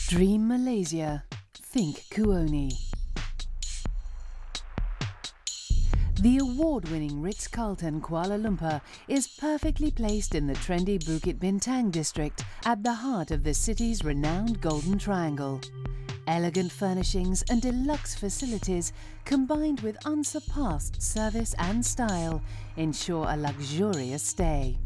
Dream Malaysia. Think Kuoni. The award-winning Ritz-Carlton Kuala Lumpur is perfectly placed in the trendy Bukit Bintang district at the heart of the city's renowned Golden Triangle. Elegant furnishings and deluxe facilities combined with unsurpassed service and style ensure a luxurious stay.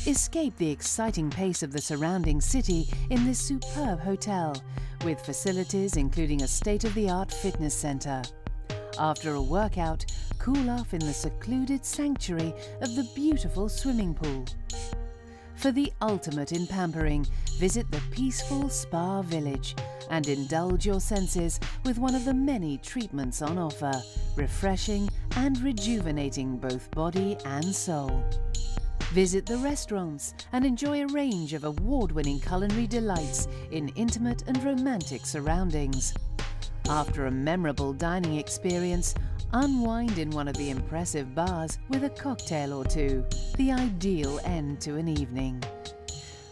Escape the exciting pace of the surrounding city in this superb hotel, with facilities including a state-of-the-art fitness centre. After a workout, cool off in the secluded sanctuary of the beautiful swimming pool. For the ultimate in pampering, visit the peaceful Spa Village and indulge your senses with one of the many treatments on offer, refreshing and rejuvenating both body and soul. Visit the restaurants and enjoy a range of award-winning culinary delights in intimate and romantic surroundings. After a memorable dining experience, unwind in one of the impressive bars with a cocktail or two, the ideal end to an evening.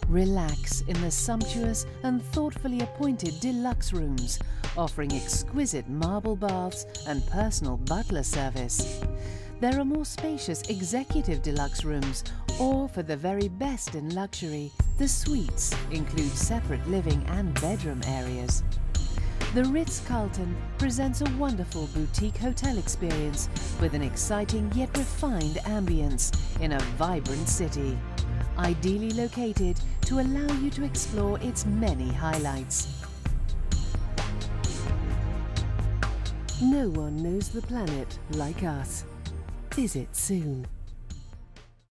Relax in the sumptuous and thoughtfully appointed deluxe rooms, offering exquisite marble baths and personal butler service. There are more spacious executive deluxe rooms, or for the very best in luxury, the suites include separate living and bedroom areas. The Ritz-Carlton presents a wonderful boutique hotel experience with an exciting yet refined ambience in a vibrant city, ideally located to allow you to explore its many highlights. No one knows the planet like us. Visit soon.